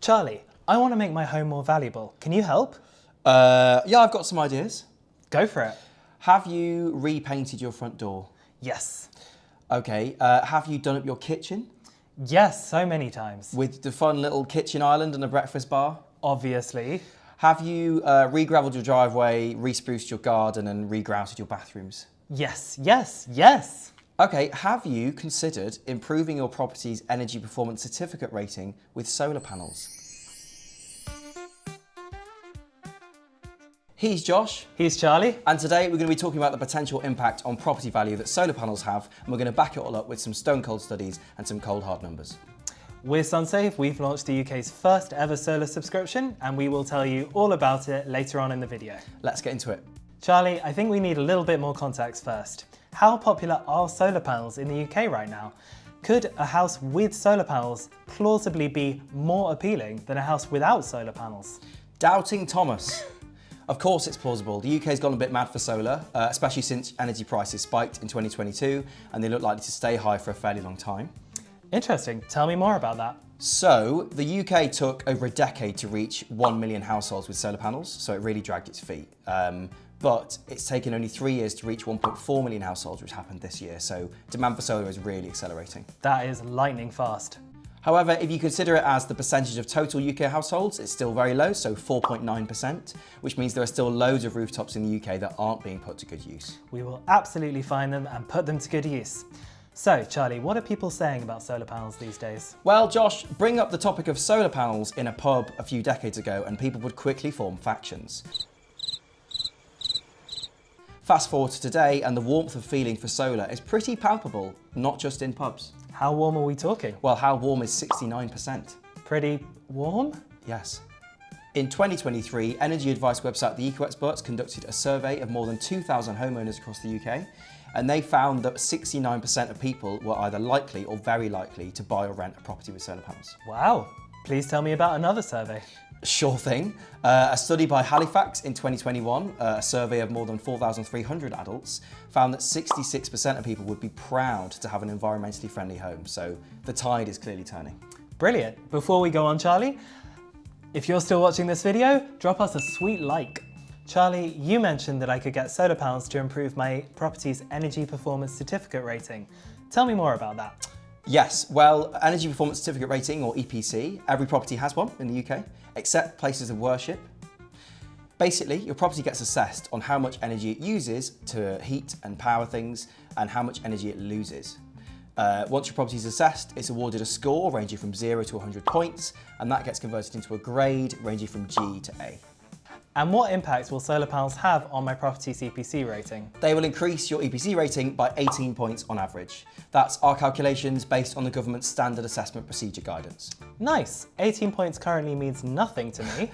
Charlie, I want to make my home more valuable. Can you help? Yeah, I've got some ideas. Go for it. Have you repainted your front door? Yes. Okay, have you done up your kitchen? Yes, so many times. With the fun little kitchen island and a breakfast bar? Obviously. Have you re-gravelled your driveway, re-spruced your garden and re-grouted your bathrooms? Yes, yes, yes. Okay, have you considered improving your property's energy performance certificate rating with solar panels? He's Josh. He's Charlie. And today we're going to be talking about the potential impact on property value that solar panels have, and we're going to back it all up with some stone cold studies and some cold hard numbers. With Sunsave, we've launched the UK's first ever solar subscription, and we will tell you all about it later on in the video. Let's get into it. Charlie, I think we need a little bit more context first. How popular are solar panels in the UK right now? Could a house with solar panels plausibly be more appealing than a house without solar panels? Doubting Thomas. Of course it's plausible. The UK's gone a bit mad for solar, especially since energy prices spiked in 2022 and they look likely to stay high for a fairly long time. Interesting. Tell me more about that. So, the UK took over a decade to reach 1 million households with solar panels, so it really dragged its feet. But it's taken only 3 years to reach 1.4 million households, which happened this year, so demand for solar is really accelerating. That is lightning fast. However, if you consider it as the percentage of total UK households, it's still very low, so 4.9%, which means there are still loads of rooftops in the UK that aren't being put to good use. We will absolutely find them and put them to good use. So, Charlie, what are people saying about solar panels these days? Well, Josh, bring up the topic of solar panels in a pub a few decades ago and people would quickly form factions. Fast forward to today and the warmth of feeling for solar is pretty palpable, not just in pubs. How warm are we talking? Well, how warm is 69%? Pretty warm? Yes. In 2023, energy advice website The Eco Experts conducted a survey of more than 2,000 homeowners across the UK, and they found that 69% of people were either likely or very likely to buy or rent a property with solar panels. Wow. Please tell me about another survey. Sure thing. A study by Halifax in 2021, a survey of more than 4,300 adults, found that 66% of people would be proud to have an environmentally friendly home. So the tide is clearly turning. Brilliant. Before we go on, Charlie, if you're still watching this video, drop us a sweet like. Charlie, you mentioned that I could get solar panels to improve my property's energy performance certificate rating. Tell me more about that. Yes, well, Energy Performance Certificate Rating, or EPC, every property has one in the UK, except places of worship. Basically, your property gets assessed on how much energy it uses to heat and power things and how much energy it loses. Once your property is assessed, it's awarded a score ranging from 0 to 100 points, and that gets converted into a grade ranging from G to A. And what impact will solar panels have on my property's EPC rating? They will increase your EPC rating by 18 points on average. That's our calculations based on the government's standard assessment procedure guidance. Nice. 18 points currently means nothing to me.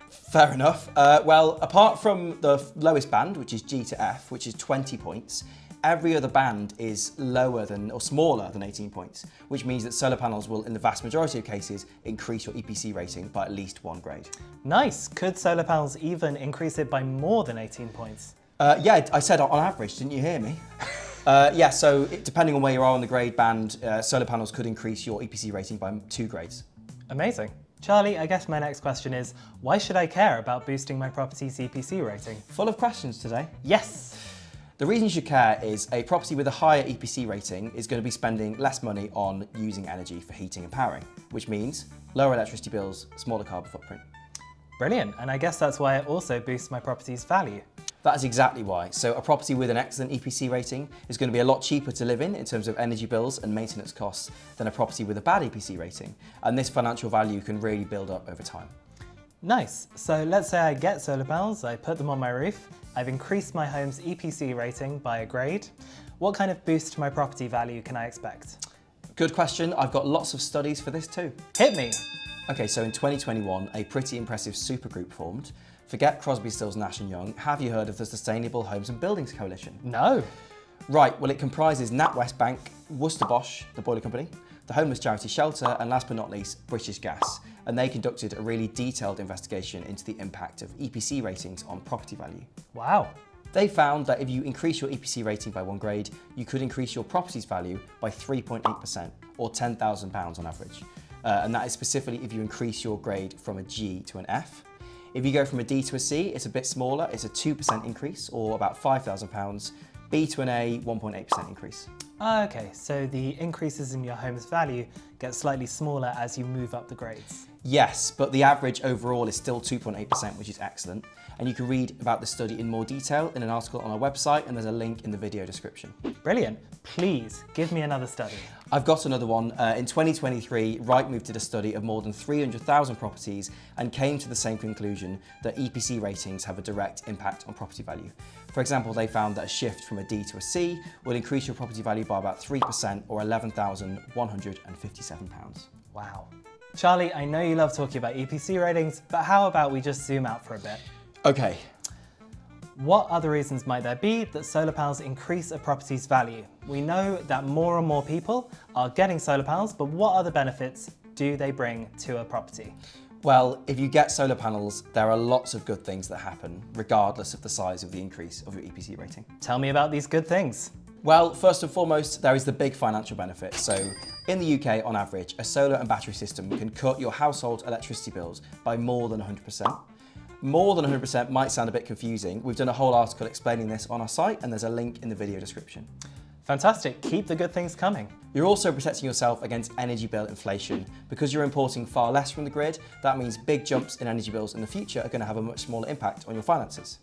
Fair enough. Well, apart from the lowest band, which is G to F, which is 20 points, every other band is lower than or smaller than 18 points, which means that solar panels will, in the vast majority of cases, increase your EPC rating by at least 1 grade. Nice. Could solar panels even increase it by more than 18 points? Yeah, I said on average, didn't you hear me? Yeah, so depending on where you are on the grade band, solar panels could increase your EPC rating by 2 grades. Amazing. Charlie, I guess my next question is, why should I care about boosting my property's EPC rating? Full of questions today. Yes. The reason you should care is a property with a higher EPC rating is going to be spending less money on using energy for heating and powering, which means lower electricity bills, smaller carbon footprint. Brilliant, and I guess that's why it also boosts my property's value. That is exactly why. So a property with an excellent EPC rating is going to be a lot cheaper to live in terms of energy bills and maintenance costs than a property with a bad EPC rating. And this financial value can really build up over time. Nice. So let's say I get solar panels, I put them on my roof, I've increased my home's EPC rating by a grade. What kind of boost to my property value can I expect? Good question. I've got lots of studies for this too. Hit me. Okay, so in 2021, a pretty impressive supergroup formed. Forget Crosby, Stills, Nash & Young. Have you heard of the Sustainable Homes and Buildings Coalition? No. Right, well it comprises NatWest Bank, Worcester Bosch, the boiler company, the homeless charity Shelter, and last but not least, British Gas. And they conducted a really detailed investigation into the impact of EPC ratings on property value. Wow. They found that if you increase your EPC rating by 1 grade, you could increase your property's value by 3.8%, or £10,000 on average. and that is specifically if you increase your grade from a G to an F. If you go from a D to a C, it's a bit smaller. It's a 2% increase, or about £5,000. B to an A, 1.8% increase. Okay, so the increases in your home's value get slightly smaller as you move up the grades. Yes, but the average overall is still 2.8%, which is excellent. And you can read about the study in more detail in an article on our website, and there's a link in the video description. Brilliant. Please give me another study. I've got another one. In 2023, Rightmove did a study of more than 300,000 properties and came to the same conclusion that EPC ratings have a direct impact on property value. For example, they found that a shift from a D to a C would increase your property value by about 3% or £11,157. Wow. Charlie, I know you love talking about EPC ratings, but how about we just zoom out for a bit? Okay. What other reasons might there be that solar panels increase a property's value? We know that more and more people are getting solar panels, but what other benefits do they bring to a property? Well, if you get solar panels, there are lots of good things that happen, regardless of the size of the increase of your EPC rating. Tell me about these good things. Well, first and foremost, there is the big financial benefit. So in the UK, on average, a solar and battery system can cut your household electricity bills by more than 100%. More than 100% might sound a bit confusing. We've done a whole article explaining this on our site, and there's a link in the video description. Fantastic, keep the good things coming. You're also protecting yourself against energy bill inflation. Because you're importing far less from the grid, that means big jumps in energy bills in the future are going to have a much smaller impact on your finances.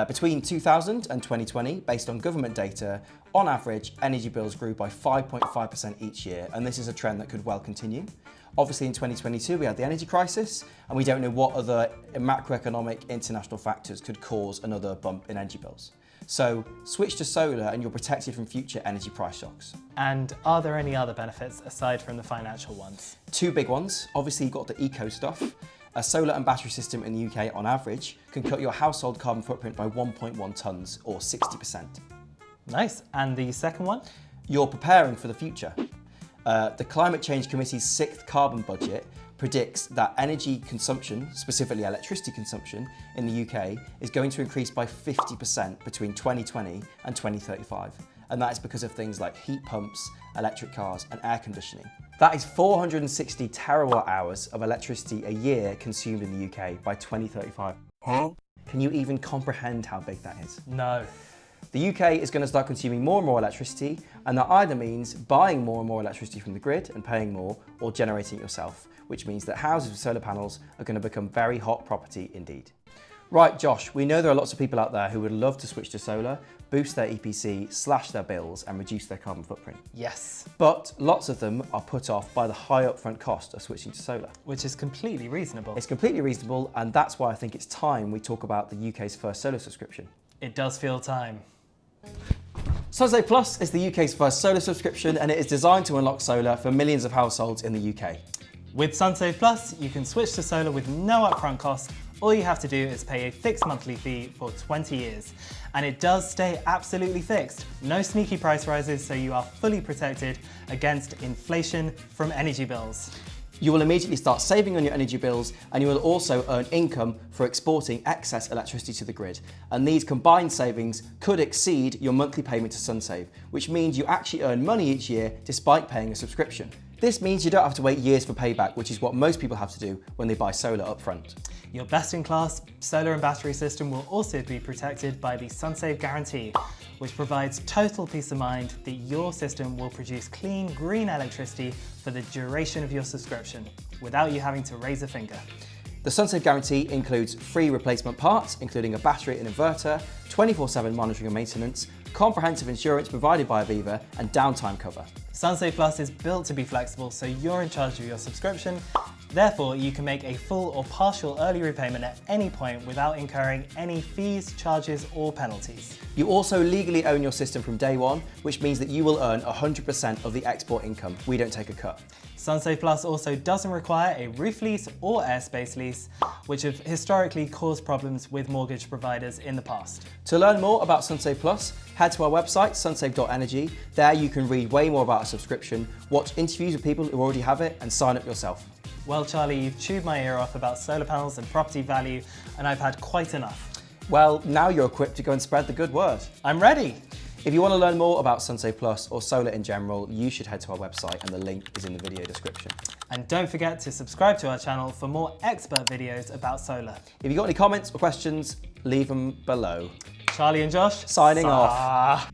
Between 2000 and 2020, based on government data, on average, energy bills grew by 5.5% each year, and this is a trend that could well continue. Obviously in 2022, we had the energy crisis, and we don't know what other macroeconomic international factors could cause another bump in energy bills. So switch to solar and you're protected from future energy price shocks. And are there any other benefits aside from the financial ones? Two big ones. Obviously you've got the eco stuff. A solar and battery system in the UK on average can cut your household carbon footprint by 1.1 tonnes or 60%. Nice. And the second one? You're preparing for the future. The Climate Change Committee's 6th carbon budget predicts that energy consumption, specifically electricity consumption, in the UK is going to increase by 50% between 2020 and 2035. And that is because of things like heat pumps, electric cars, and air conditioning. That is 460 terawatt hours of electricity a year consumed in the UK by 2035. Huh? Can you even comprehend how big that is? No. The UK is going to start consuming more and more electricity, and that either means buying more and more electricity from the grid and paying more, or generating it yourself, which means that houses with solar panels are going to become very hot property indeed. Right, Josh, we know there are lots of people out there who would love to switch to solar, boost their EPC, slash their bills, and reduce their carbon footprint. Yes. But lots of them are put off by the high upfront cost of switching to solar. Which is completely reasonable. It's completely reasonable, and that's why I think it's time we talk about the UK's first solar subscription. It does feel time. Sunsave Plus is the UK's first solar subscription, and it is designed to unlock solar for millions of households in the UK. With Sunsave Plus, you can switch to solar with no upfront cost. All you have to do is pay a fixed monthly fee for 20 years. And it does stay absolutely fixed. No sneaky price rises, so you are fully protected against inflation from energy bills. You will immediately start saving on your energy bills, and you will also earn income for exporting excess electricity to the grid. And these combined savings could exceed your monthly payment to Sunsave, which means you actually earn money each year despite paying a subscription. This means you don't have to wait years for payback, which is what most people have to do when they buy solar upfront. Your best-in-class solar and battery system will also be protected by the Sunsave Guarantee, which provides total peace of mind that your system will produce clean, green electricity for the duration of your subscription, without you having to raise a finger. The Sunsave Guarantee includes free replacement parts, including a battery and inverter, 24/7 monitoring and maintenance, comprehensive insurance provided by Aviva, and downtime cover. Sunsave Plus is built to be flexible, so you're in charge of your subscription. Therefore, you can make a full or partial early repayment at any point without incurring any fees, charges, or penalties. You also legally own your system from day one, which means that you will earn 100% of the export income. We don't take a cut. Sunsave Plus also doesn't require a roof lease or airspace lease, which have historically caused problems with mortgage providers in the past. To learn more about Sunsave Plus, head to our website, sunsave.energy. There you can read way more about a subscription, watch interviews with people who already have it, and sign up yourself. Well, Charlie, you've chewed my ear off about solar panels and property value, and I've had quite enough. Well, now you're equipped to go and spread the good word. I'm ready. If you want to learn more about Sunsave Plus or solar in general, you should head to our website and the link is in the video description. And don't forget to subscribe to our channel for more expert videos about solar. If you've got any comments or questions, leave them below. Charlie and Josh, Signing off.